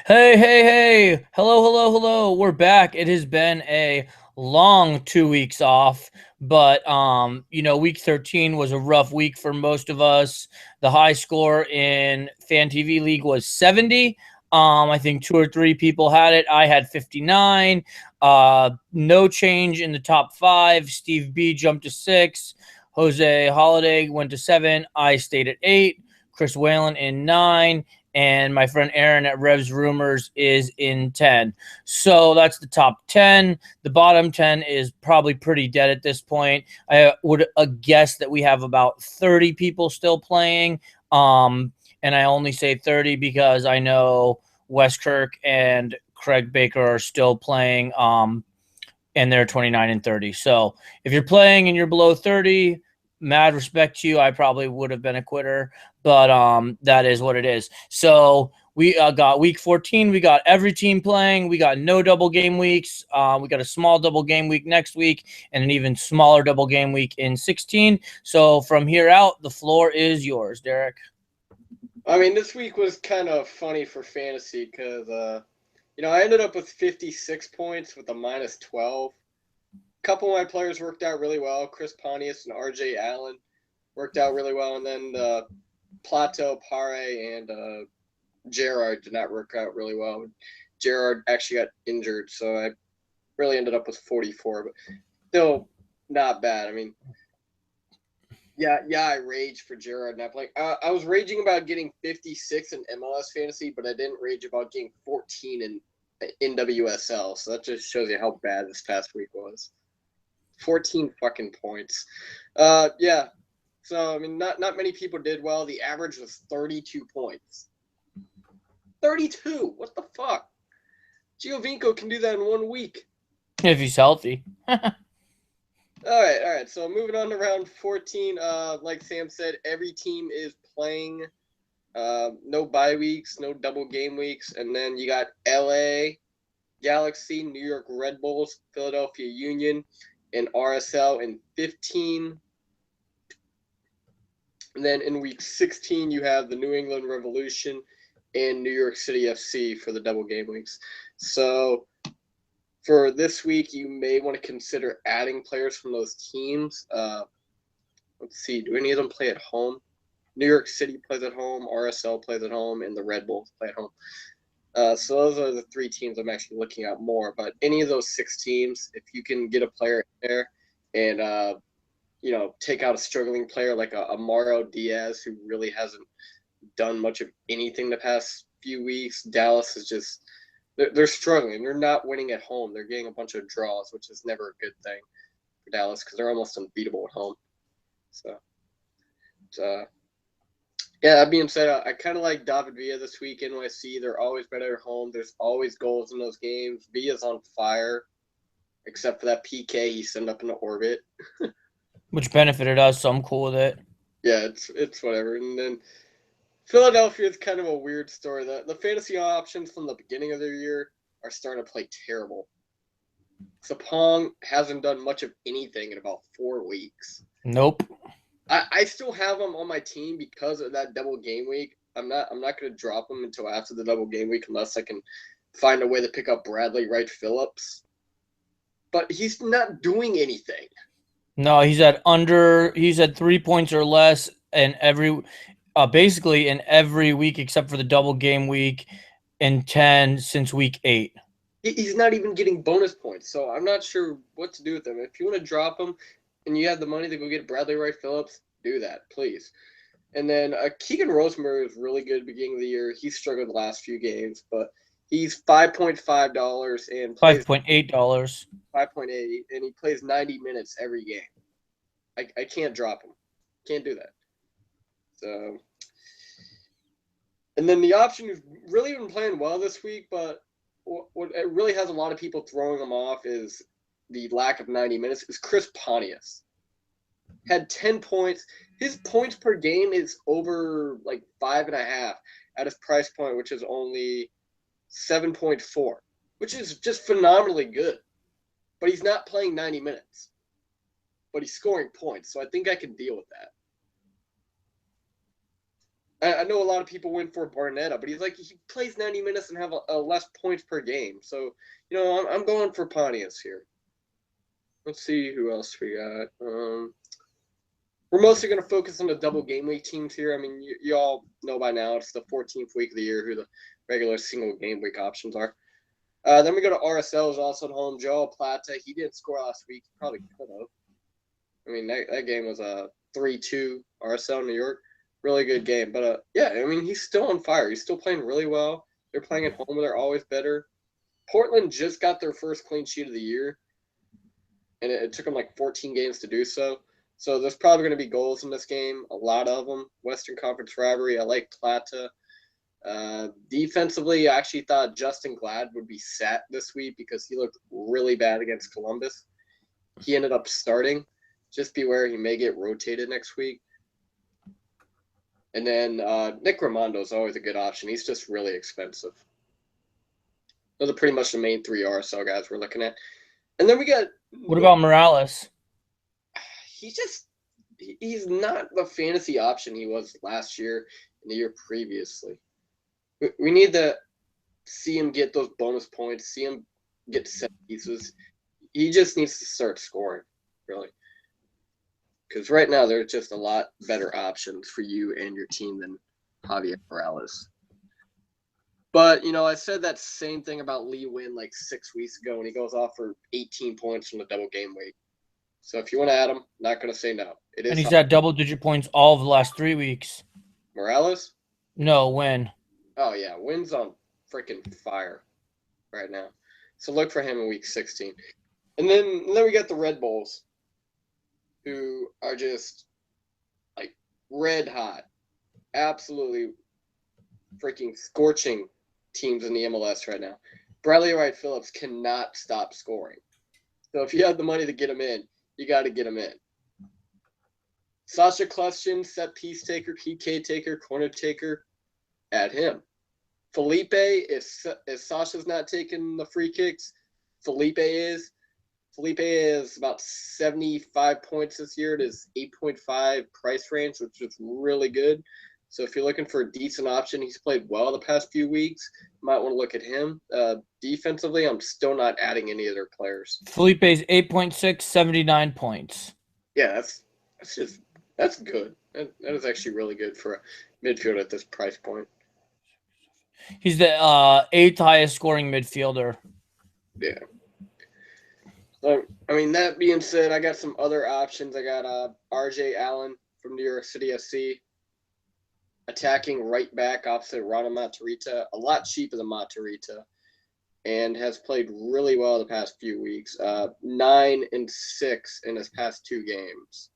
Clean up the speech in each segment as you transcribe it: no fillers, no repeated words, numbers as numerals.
Hey, hey, hey. Hello, hello, hello. We're back. It has been a long 2 weeks off, but week 13 was a rough week for most of us. The high score in Fan TV League was 70. I think two or three people had it. I had 59. No change in the top five. Steve B jumped to 6. Jose Holiday went to 7. I stayed at 8. Chris Whalen in 9, and my friend Aaron at Revs Rumors is in 10. So that's the top 10. The bottom 10 is probably pretty dead at this point. I would guess that we have about 30 people still playing. And I only say 30 because I know Wes Kirk and Craig Baker are still playing. And they're 29 and 30. So if you're playing and you're below 30, mad respect to you. I probably would have been a quitter, but that is what it is. So we got week 14. We got every team playing. We got no double game weeks. We got a small double game week next week and an even smaller double game week in 16. So from here out, the floor is yours, Derek. I mean, this week was kind of funny for fantasy because, I ended up with 56 points with a minus 12. A couple of my players worked out really well. Chris Pontius and RJ Allen worked out really well. And then Plato, Pare, and Gerard did not work out really well. Gerard actually got injured, so I really ended up with 44, but still not bad. I mean, yeah, I raged for Gerard not playing. I was raging about getting 56 in MLS Fantasy, but I didn't rage about getting 14 in WSL. So that just shows you how bad this past week was. 14 fucking points. Yeah. So I mean, not many people did well. The average was 32 points. 32. What the fuck? Giovinco can do that in 1 week. If he's healthy. All right. So moving on to round 14. Like Sam said, every team is playing. No bye weeks, no double game weeks, and then you got LA Galaxy, New York Red Bulls, Philadelphia Union, and RSL in 15. And then in week 16, you have the New England Revolution and New York City FC for the double game weeks. So for this week, you may want to consider adding players from those teams. Let's see, do any of them play at home? New York City plays at home, RSL plays at home, and the Red Bulls play at home. So those are the three teams I'm actually looking at more. But any of those six teams, if you can get a player in there and take out a struggling player like a Mauro Diaz who really hasn't done much of anything the past few weeks. Dallas is just they're struggling. They're not winning at home. They're getting a bunch of draws, which is never a good thing for Dallas because they're almost unbeatable at home. So, yeah, that being said, I kind of like David Villa this week. NYC, they're always better at home. There's always goals in those games. Villa's on fire, except for that PK he sent up into orbit. Which benefited us, so I'm cool with it. Yeah, it's whatever. And then Philadelphia is kind of a weird story. The fantasy options from the beginning of their year are starting to play terrible. Sapong hasn't done much of anything in about 4 weeks. Nope. I still have him on my team because of that double game week. I'm not going to drop him until after the double game week unless I can find a way to pick up Bradley Wright Phillips. But he's not doing anything. No, he's had 3 points or less in basically in every week except for the double game week and 10 since week 8. He's not even getting bonus points, so I'm not sure what to do with him. If you want to drop him and you have the money to go get Bradley Wright Phillips, do that, please. And then Keegan Rosemary was really good beginning of the year. He struggled the last few games, but he's $5.5 and plays $5.8. 5.8, and he plays 90 minutes every game. I can't drop him. Can't do that. So, and then the option who's really been playing well this week, but what it really has a lot of people throwing him off is the lack of 90 minutes, is Chris Pontius. Had 10 points. His points per game is over like 5.5 at his price point, which is only 7.4, which is just phenomenally good. But he's not playing 90 minutes. But he's scoring points, so I think I can deal with that. I know a lot of people went for Barnetta, but he plays 90 minutes and have a less points per game. So, I'm going for Pontius here. Let's see who else we got. We're mostly going to focus on the double game week teams here. I mean, you all know by now it's the 14th week of the year who the regular single game week options are. Then we go to RSL, is also at home. Joel Plata, he didn't score last week. He probably could have. I mean, that game was a 3-2 RSL New York. Really good game. But, yeah, I mean, he's still on fire. He's still playing really well. They're playing at home. They're always better. Portland just got their first clean sheet of the year, and it took them like 14 games to do so. So there's probably going to be goals in this game, a lot of them. Western Conference rivalry. I like Plata. Defensively, I actually thought Justin Glad would be sat this week because he looked really bad against Columbus. He ended up starting. Just beware, he may get rotated next week. And then Nick Raimondo is always a good option. He's just really expensive. Those are pretty much the main three RSL guys we're looking at. And then we got... What about Morales? He's not the fantasy option he was last year and the year previously. We need to see him get those bonus points, see him get set pieces. He just needs to start scoring, really. Because right now there's just a lot better options for you and your team than Javier Morales. But, I said that same thing about Lee Win like 6 weeks ago, and he goes off for 18 points from the double game week. So if you want to add him, not going to say no. It is. And he's at double-digit points all of the last 3 weeks. Morales? No, Win. Oh, yeah. Win's on freaking fire right now. So look for him in week 16. And then we got the Red Bulls, who are just, like, red hot. Absolutely freaking scorching teams in the MLS right now. Bradley Wright Phillips cannot stop scoring. So if you have the money to get him in, you got to get him in. Sasha Kleshin, set piece taker, PK taker, corner taker, add him. Felipe, if Sasha's not taking the free kicks, Felipe is. Felipe is about 75 points this year. It is 8.5 price range, which is really good. So if you're looking for a decent option, he's played well the past few weeks. You might want to look at him. Defensively, I'm still not adding any of their players. Felipe's 8.6, 79 points. Yeah, that's good. That is actually really good for a midfielder at this price point. He's the 8th highest scoring midfielder. Yeah. So, I mean, that being said, I got some other options. I got RJ Allen from New York City SC. Attacking right back opposite Rana Matarrita, a lot cheaper than Matarrita, and has played really well the past few weeks. 9 and 6 in his past 2 games.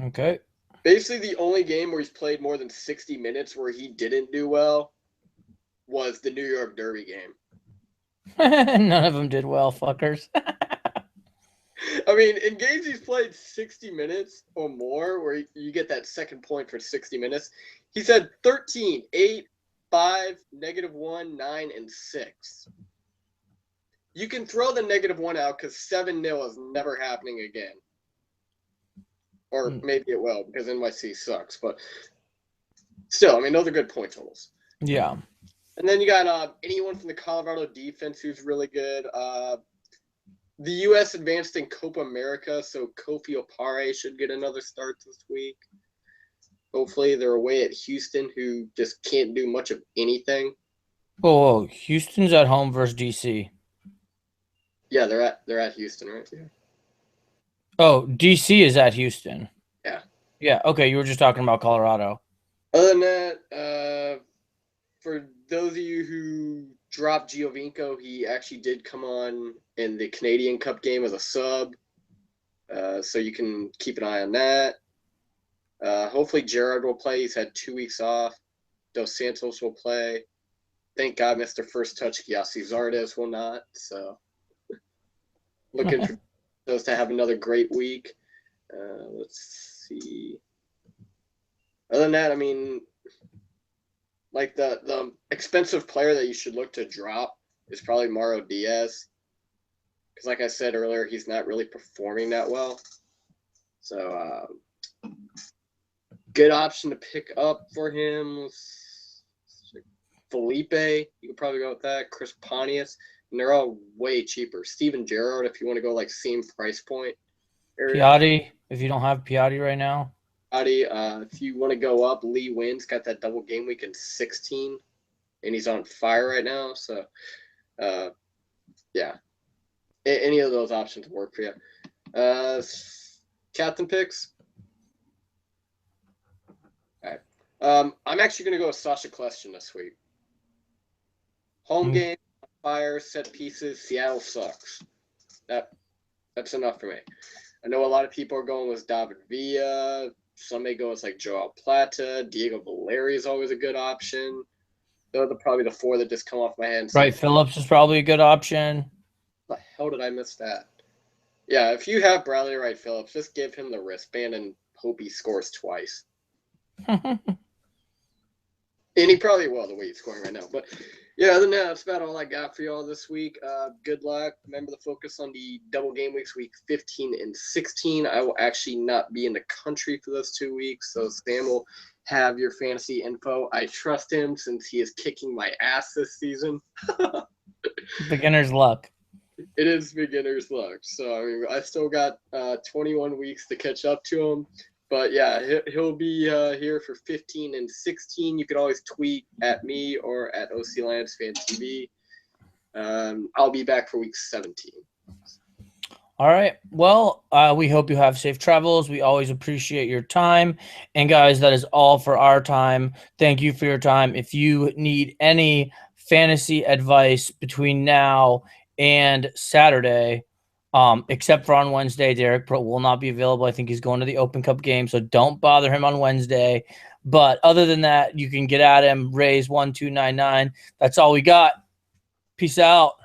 Okay. Basically, the only game where he's played more than 60 minutes where he didn't do well was the New York Derby game. None of them did well, fuckers. I mean, in games he's played 60 minutes or more, where you get that second point for 60 minutes, he's had 13, 8, 5, -1, 9, and 6. You can throw the -1 out because 7-0 is never happening again. Or maybe it will because NYC sucks. But still, I mean, those are good point totals. Yeah. And then you got anyone from the Colorado defense who's really good. The U.S. advanced in Copa America, so Kofi Opare should get another start this week. Hopefully, they're away at Houston, who just can't do much of anything. Oh, Houston's at home versus DC. Yeah, they're at Houston, right? Yeah. Oh, DC is at Houston. Yeah. Yeah. Okay, you were just talking about Colorado. Other than that, for those of you who dropped Giovinco, he actually did come on in the Canadian Cup game as a sub. So you can keep an eye on that. Hopefully Gerard will play. He's had 2 weeks off. Dos Santos will play. Thank God Mr. First Touch Gyasi Zardes will not. So looking for those to have another great week. Let's see. Other than that, I mean, like the expensive player that you should look to drop is probably Mauro Diaz. Because like I said earlier, he's not really performing that well. So good option to pick up for him was Felipe. You could probably go with that. Chris Pontius. And they're all way cheaper. Steven Gerrard, if you want to go like same price point area. Piatti, if you don't have Piatti right now. If you want to go up, Lee Wynn's got that double game week in 16, and he's on fire right now. So, yeah, any of those options work for you. Captain picks. All right. I'm actually going to go with Sasha Kljestan this week. Home game, fire, set pieces. Seattle sucks. That's enough for me. I know a lot of people are going with David Villa. Some may go with like Joao Plata. Diego Valeri is always a good option. Those are probably the four that just come off my head. Right, Phillips is probably a good option. What the hell did I miss that? Yeah, if you have Bradley Wright Phillips, just give him the wristband and hope he scores twice. And he probably will, the way he's scoring right now. But yeah, other than that, that's about all I got for y'all this week. Good luck. Remember to focus on the double game weeks, week 15 and 16. I will actually not be in the country for those 2 weeks, so Sam will have your fantasy info. I trust him since he is kicking my ass this season. Beginner's luck. It is beginner's luck. So, I mean, I still got 21 weeks to catch up to him. But, yeah, he'll be here for 15 and 16. You can always tweet at me or at OC Lions Fan TV. I'll be back for week 17. All right. Well, we hope you have safe travels. We always appreciate your time. And, guys, that is all for our time. Thank you for your time. If you need any fantasy advice between now and Saturday, except for on Wednesday, Derek will not be available. I think he's going to the Open Cup game, so don't bother him on Wednesday. But other than that, you can get at him, Raise 1299. That's all we got. Peace out.